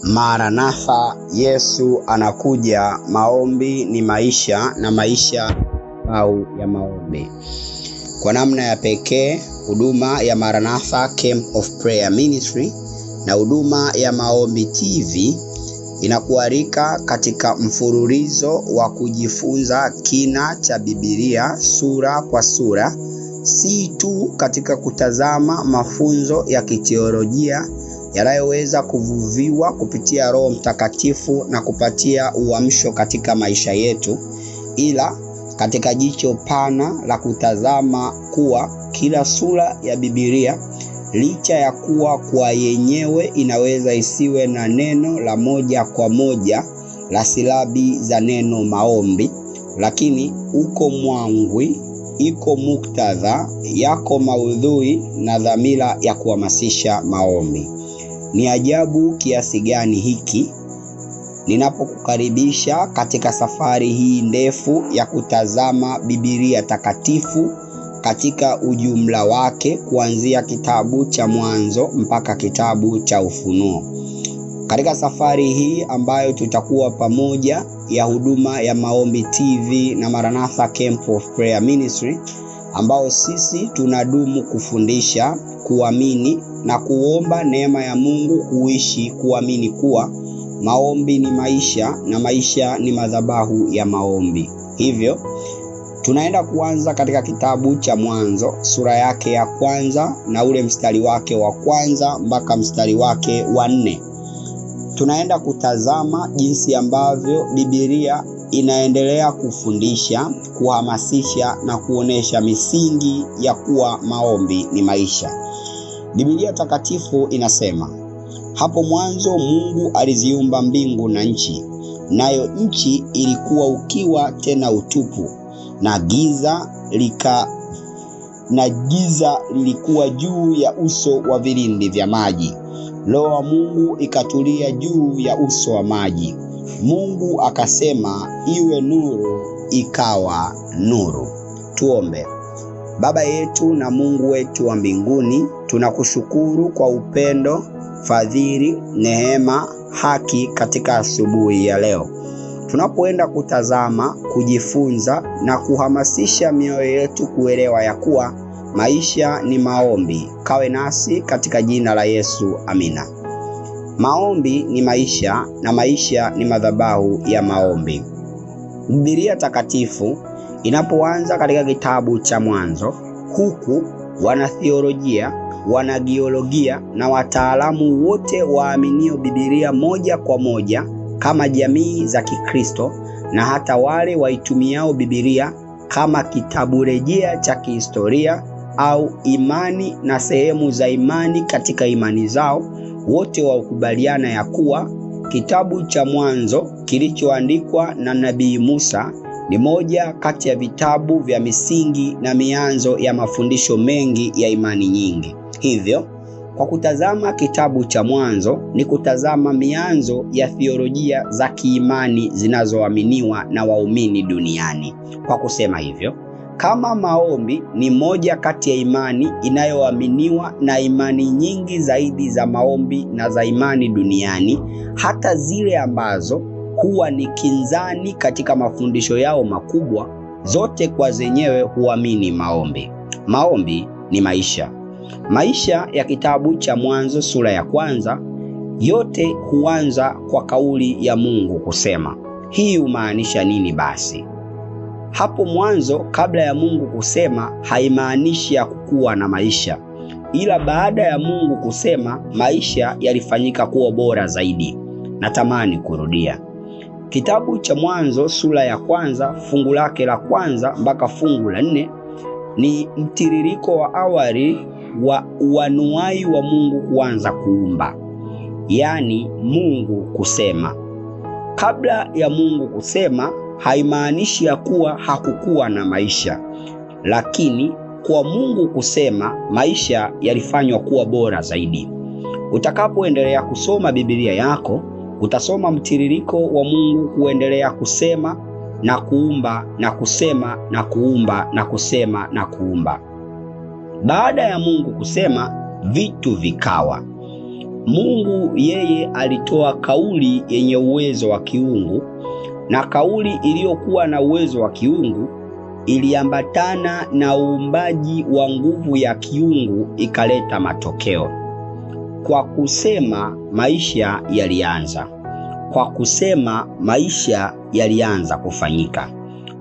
Maranatha, Yesu anakuja. Maombi ni maisha na maisha au ya maombi. Kwa namna ya pekee, huduma ya Maranatha Camp of Prayer Ministry na huduma ya Maombi TV inakualika katika mfululizo wa kujifunza kina cha Biblia sura kwa sura, si tu katika kutazama mafunzo ya kiteolojia yanayoweza kuvuviwa kupitia Roho Mtakatifu na kupatia uamsho katika maisha yetu, ila katika jicho pana la kutazama kuwa kila sura ya Biblia, licha ya kuwa kwa yenyewe inaweza isiwe na neno la moja kwa moja la silabi za neno maombi, lakini uko mwangwi, iko muktadha, yako maudhui na dhamira ya kuhamasisha maombi. Ni ajabu kiasi gani hiki ninapokukaribisha katika safari hii ndefu ya kutazama Biblia takatifu katika ujumla wake, kuanzia kitabu cha Mwanzo mpaka kitabu cha Ufunuo. Katika safari hii ambayo tutakuwa pamoja ya huduma ya Maombi TV na Maranatha Camp of Prayer Ministry, ambao sisi tunadumu kufundisha, kuamini na kuomba neema ya Mungu kuishi kuamini kuwa maombi ni maisha na maisha ni madhabahu ya maombi. Hivyo tunaenda kuanza katika kitabu cha Mwanzo sura yake ya kwanza na ule mstari wake wa kwanza mpaka mstari wake wa 4. Tunaenda kutazama jinsi ambavyo Biblia inaendelea kufundisha, kuhamasisha na kuonesha misingi ya kuwa maombi ni maisha. Biblia takatifu inasema, hapo mwanzo Mungu aliziumba mbingu na nchi, nayo nchi ilikuwa ukiwa tena utupu, na giza lilikuwa juu ya uso wa vilindi vya maji. Roho wa Mungu ikatulia juu ya uso wa maji. Mungu akasema, iwe nuru, ikawa nuru. Tuombe. Baba yetu na Mungu wetu wa mbinguni, tunakushukuru kwa upendo, fadhili, neema, haki katika asubuhi ya leo. Tunapoenda kutazama, kujifunza na kuhamasisha mioyo yetu kuelewa ya kuwa maisha ni maombi. Kawe nasi katika jina la Yesu, amina. Maombi ni maisha na maisha ni madhabahu ya maombi. Biblia takatifu inapoanza katika kitabu cha Mwanzo, huku wanatheolojia, wanagiolojia na wataalamu wote waaminio Biblia moja kwa moja kama jamii za Kikristo, na hata wale waitumiao Biblia kama kitabu rejea cha kihistoria au imani na sehemu za imani katika imani zao, wote wakubaliana ya kuwa kitabu cha Mwanzo kilichoandikwa na Nabii Musa ni moja kati ya vitabu vya misingi na mianzo ya mafundisho mengi ya imani nyingi. Hivyo, kwa kutazama kitabu cha Mwanzo ni kutazama mianzo ya theolojia za kiimani zinazoaminiwa na waumini duniani. Kwa kusema hivyo, kama maombi ni moja kati ya imani inayoaminiwa na imani nyingi zaidi za maombi na za imani duniani, hata zile ambazo huwa ni kinzani katika mafundisho yao makubwa, zote kwa zenyewe huamini maombi. Maombi ni maisha. Maisha ya kitabu cha Mwanzo sura ya kwanza yote huanza kwa kauli ya Mungu kusema. Hii humaanisha nini basi? Hapo mwanzo, kabla ya Mungu kusema, haimaanishi ya kukuwa na maisha, ila baada ya Mungu kusema, maisha yalifanyika kuwa bora zaidi. Natamani kurudia. Kitabu cha Mwanzo sura ya kwanza fungu lake la kwanza mpaka fungu la 4 ni mtiririko wa awali wa uanuai wa Mungu kuanza kuumba, yaani Mungu kusema. Kabla ya Mungu kusema haimaanishi ya kuwa hakukuwa na maisha, lakini kwa Mungu kusema maisha yalifanywa kuwa bora zaidi. Utakapoendelea kusoma Biblia yako, utasoma mtiririko wa Mungu kuendelea kusema na kuumba na kusema na kuumba na kusema na kuumba. Baada ya Mungu kusema, vitu vikawa. Mungu yeye alitoa kauli yenye uwezo wa kiungu, na kauli iliyokuwa na uwezo wa kiungu iliambatana na uumbaji wa nguvu ya kiungu ikaleta matokeo. Kwa kusema maisha yalianza. Kwa kusema maisha yalianza kufanyika.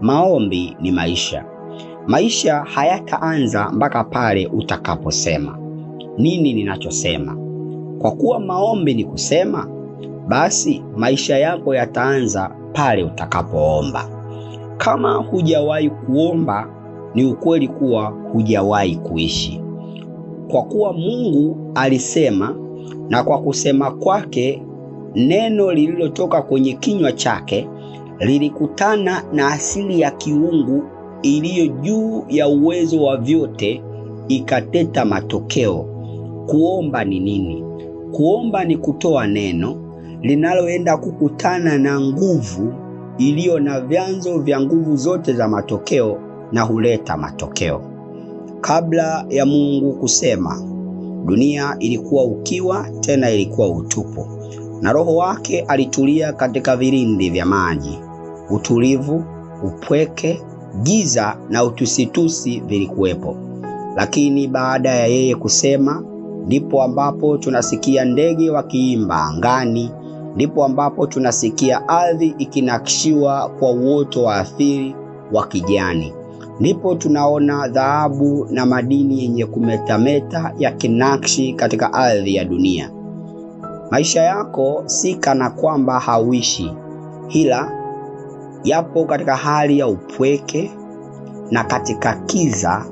Maombi ni maisha. Maisha hayataanza mpaka pale utakaposema. Nini ninachosema? Kwa kuwa maombi ni kusema, basi maisha yako yataanza pale utakapoomba. Kama hujawahi kuomba, ni ukweli kuwa hujawahi kuishi. Kwa kuwa Mungu alisema, na kwa kusema kwake neno lililotoka kwenye kinywa chake lilikutana na asili ya kiungu iliyo juu ya uwezo wa vyote, ikateta matokeo. Kuomba ni nini? Kuomba ni kutoa neno linaloenda kukutana na nguvu iliyo na vyanzo vya nguvu zote za matokeo na huleta matokeo. Kabla ya Mungu kusema, dunia ilikuwa ukiwa, tena ilikuwa utupu, na Roho wake alitulia katika vilindi vya maji. Utulivu, upweke, giza na utusitusi vilikuwepo. Lakini baada ya yeye kusema, ndipo ambapo tunasikia ndege wakiimba angani, ndipo ambapo tunasikia ardhi ikinakshiwa kwa uoto wa asili wa kijani. Ndipo tunaona dhahabu na madini yenye kumetameta yakinakshi katika ardhi ya dunia. Maisha yako si kana kwamba hauishi, ila yapo katika hali ya upweke na katika kiza,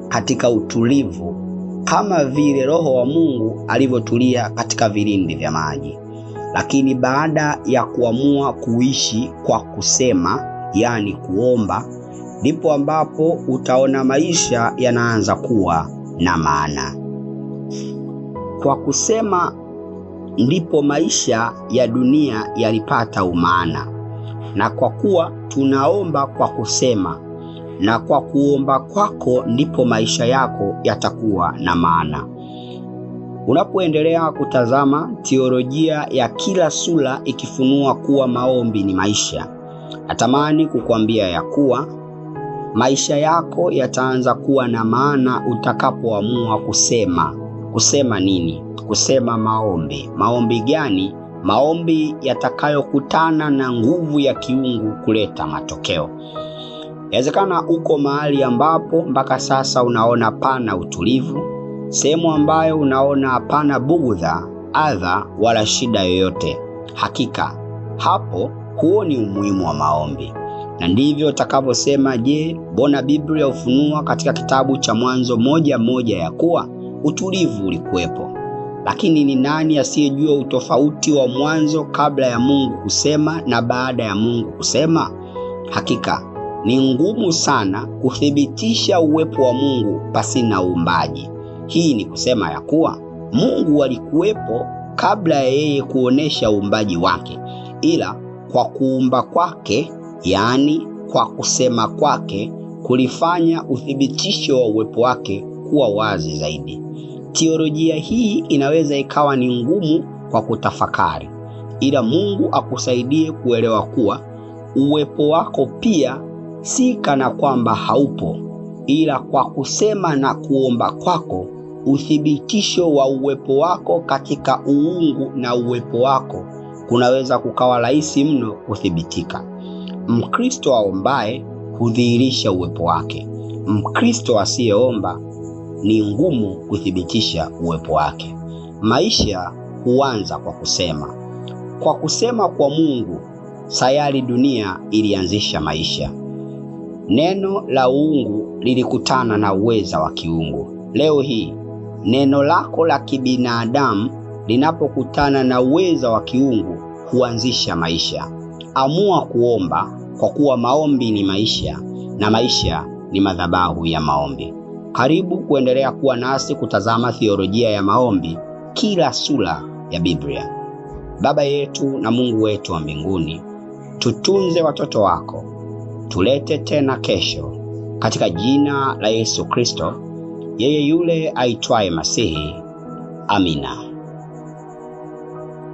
katika utulivu, kama vile Roho wa Mungu alivyotulia katika vilindi vya maji. Lakini baada ya kuamua kuishi kwa kusema, yani kuomba, ndipo ambapo utaona maisha yanaanza kuwa na maana. Kwa kusema ndipo maisha ya dunia yalipata umaana. Na kwa kuwa tunaomba kwa kusema, na kwa kuomba kwako ndipo maisha yako yatakuwa na maana. Unapoendelea kutazama teolojia ya kila sura ikifunua kuwa maombi ni maisha, natamani kukuambia ya kuwa maisha yako yataanza kuwa na maana utakapoamua kusema. Kusema nini? Kusema maombi. Maombi gani? Maombi yatakayokutana na nguvu ya kiungu kuleta matokeo. Inawezekana uko mahali ambapo mpaka sasa unaona pana utulivu, sehemu ambayo unaona hapana bugudha, adha wala shida yoyote. Hakika hapo huoni umuhimu wa maombi. Na ndivyo utakavyosema, je, mbona Biblia hufunua katika kitabu cha Mwanzo 1:1 ya kuwa utulivu ulikuwepo? Lakini ni nani asiyejua utofauti wa mwanzo kabla ya Mungu kusema na baada ya Mungu kusema? Hakika ni ngumu sana kuthibitisha uwepo wa Mungu pasina uumbaji. Hii ni kusema ya kuwa Mungu alikuwepo kabla ya yeye kuonesha uumbaji wake, ila kwa kuumba kwake, yani kwa kusema kwake, kulifanya uthibitisho wa uwepo wake kuwa wazi zaidi. Teolojia hii inaweza ikawa ni ngumu kwa kutafakari, ila Mungu akusaidie kuelewa kuwa uwepo wako pia si kana kwamba haupo, ila kwa kusema na kuomba kwako, uthibitisho wa uwepo wako katika uungu na uwepo wako kunaweza kukawa rahisi mno kuthibitika. Mkristo aombaye hudhihirisha uwepo wake. Mkristo asiyeomba ni ngumu kuthibitisha uwepo wake. Maisha huanza kwa kusema. Kwa kusema kwa Mungu, sayari dunia ilianzisha maisha. Neno la uungu lilikutana na uweza wa kiungu. Leo hii, neno lako la kibinadamu linapokutana na uweza wa kiungu huanzisha maisha. Amua kuomba, kwa kuwa maombi ni maisha na maisha ni madhabahu ya maombi. Karibu kuendelea kuwa nasi kutazama theolojia ya maombi kila sura ya Biblia. Baba yetu na Mungu wetu wa mbinguni, tutunze watoto wako, tulete tena kesho katika jina la Yesu Kristo, yeye yule aitwaye Masihi. Amina.